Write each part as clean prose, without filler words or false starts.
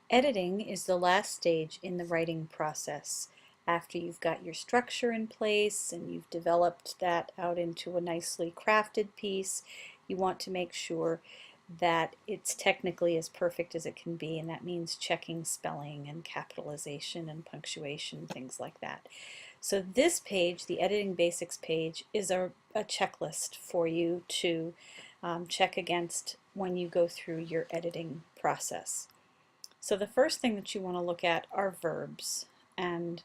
Editing is the last stage in the writing process. After you've got your structure in place and you've developed that out into a nicely crafted piece, you want to make sure that it's technically as perfect as it can be, and that means checking spelling and capitalization and punctuation, things like that. So this page, the Editing Basics page, is a checklist for you to check against when you go through your editing process. So the first thing that you want to look at are verbs, and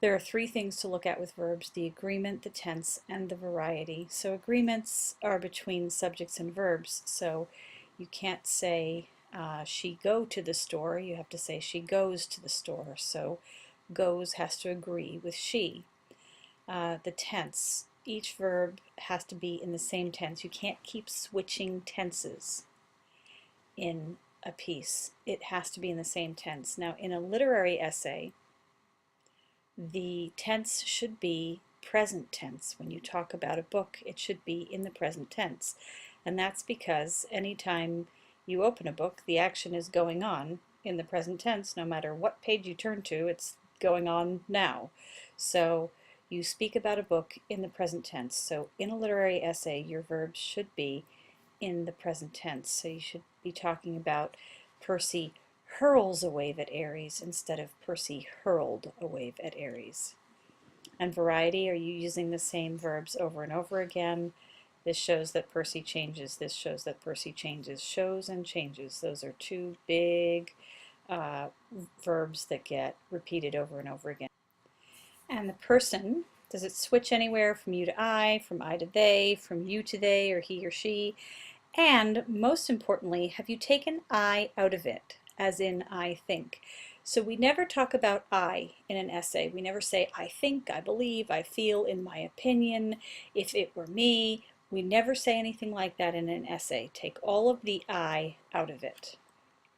there are three things to look at with verbs: the agreement, the tense, and the variety. So agreements are between subjects and verbs, so you can't say she go to the store, you have to say she goes to the store. So goes has to agree with she. The tense, each verb has to be in the same tense. You can't keep switching tenses in a piece. It has to be in the same tense. Now, in a literary essay, the tense should be present tense. When you talk about a book, it should be in the present tense. And that's because anytime you open a book, the action is going on in the present tense. No matter what page you turn to, it's going on now. So you speak about a book in the present tense. So in a literary essay, your verbs should be in the present tense. So you should be talking about Percy hurls a wave at Ares instead of Percy hurled a wave at Ares. And variety, are you using the same verbs over and over again? This shows that Percy changes, this shows that Percy changes. Shows and changes, those are two big verbs that get repeated over and over again. And the person, does it switch anywhere from you to I, from I to they, from you to they, or he or she? And most importantly, have you taken I out of it, as in I think? So we never talk about I in an essay. We never say I think, I believe, I feel, in my opinion, if it were me. We never say anything like that in an essay. Take all of the I out of it.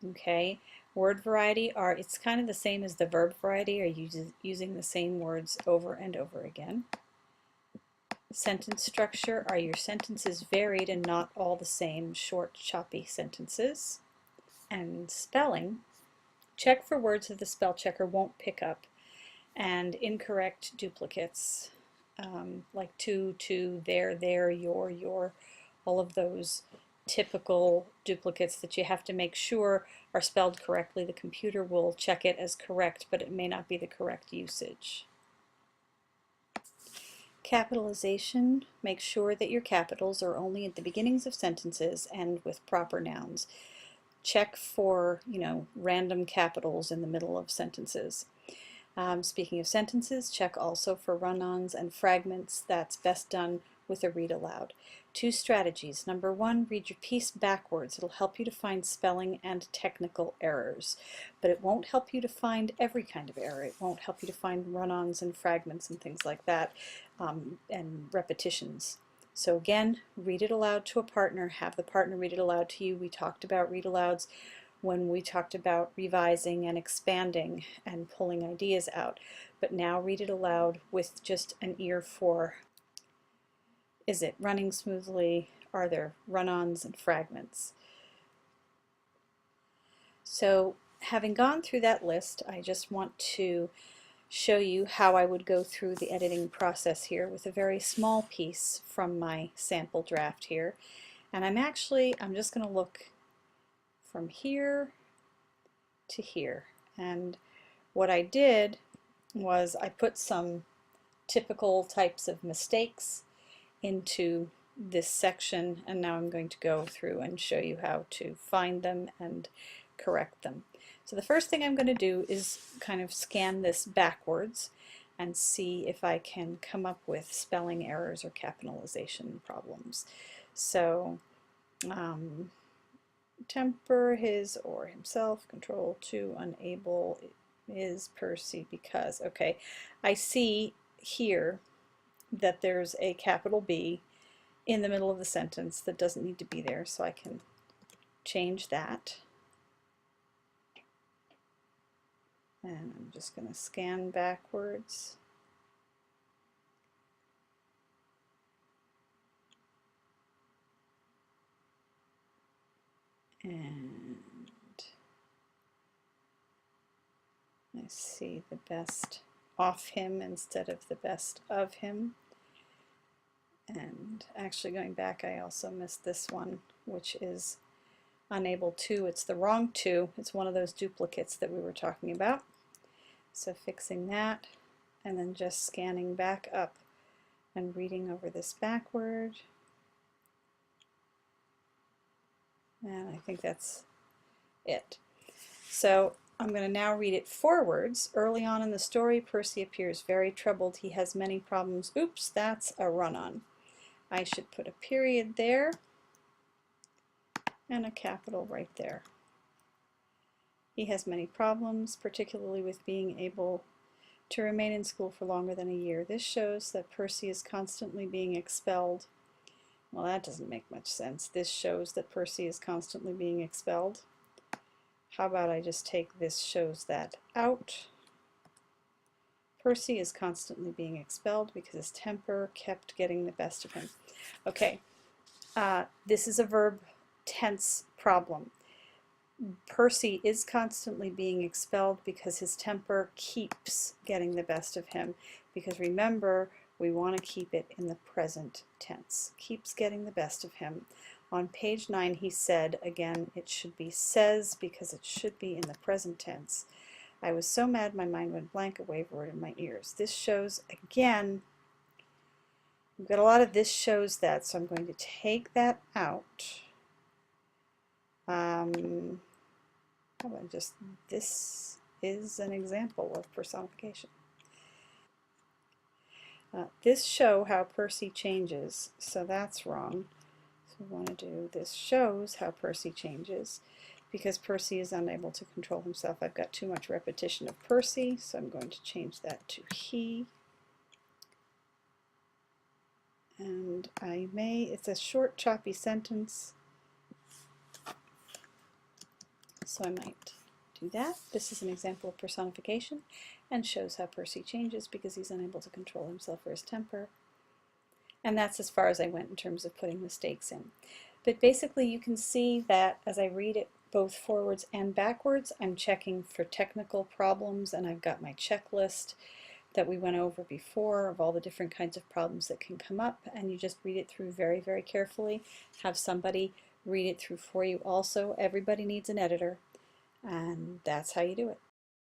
Okay? Word variety are, it's kind of the same as the verb variety. Are you using the same words over and over again? Sentence structure, are your sentences varied and not all the same short, choppy sentences? And spelling, check for words that the spell checker won't pick up, and incorrect duplicates, like to, there, your, all of those typical duplicates that you have to make sure are spelled correctly. The computer will check it as correct, but it may not be the correct usage. Capitalization, make sure that your capitals are only at the beginnings of sentences and with proper nouns. Check for, random capitals in the middle of sentences. Speaking of sentences, check also for run-ons and fragments. That's best done with a read aloud. Two strategies. Number one, read your piece backwards. It'll help you to find spelling and technical errors, but it won't help you to find every kind of error. It won't help you to find run-ons and fragments and things like that, and repetitions. So again, read it aloud to a partner. Have the partner read it aloud to you. We talked about read alouds when we talked about revising and expanding and pulling ideas out. But now read it aloud with just an ear for, is it running smoothly? Are there run-ons and fragments? So having gone through that list, I just want to show you how I would go through the editing process here with a very small piece from my sample draft here. And I'm just going to look from here to here. And what I did was I put some typical types of mistakes into this section, and now I'm going to go through and show you how to find them and correct them. So the first thing I'm going to do is kind of scan this backwards and see if I can come up with spelling errors or capitalization problems. So temper his or himself, control to unable is Percy because, okay, I see here that there's a capital B in the middle of the sentence that doesn't need to be there, so I can change that. And I'm just going to scan backwards. And I see the best off him instead of the best of him. And actually going back, I also missed this one, which is unable to. It's the wrong two. It's one of those duplicates that we were talking about. So fixing that, and then just scanning back up and reading over this backward. And I think that's it. So I'm going to now read it forwards. Early on in the story, Percy appears very troubled. He has many problems. Oops, that's a run-on. I should put a period there and a capital right there. He has many problems, particularly with being able to remain in school for longer than a year. This shows that Percy is constantly being expelled. Well, that doesn't make much sense. This shows that Percy is constantly being expelled. How about I just take this shows that out? Percy is constantly being expelled because his temper kept getting the best of him. Okay, this is a verb tense problem. Percy is constantly being expelled because his temper keeps getting the best of him. Because remember, we want to keep it in the present tense. Keeps getting the best of him. On page 9 he said, again it should be says because it should be in the present tense. I was so mad my mind went blank, a waver in my ears. This shows, again, we've got a lot of this shows that, so I'm going to take that out. How about just, this is an example of personification. This show how Percy changes, so that's wrong. So we want to do this shows how Percy changes because Percy is unable to control himself. I've got too much repetition of Percy, so I'm going to change that to he. And I may, it's a short choppy sentence, so I might do that. This is an example of personification and shows how Percy changes because he's unable to control himself or his temper. And that's as far as I went in terms of putting mistakes in. But basically you can see that as I read it both forwards and backwards, I'm checking for technical problems, and I've got my checklist that we went over before of all the different kinds of problems that can come up, and you just read it through very, very carefully. Have somebody read it through for you also. Everybody needs an editor, and that's how you do it.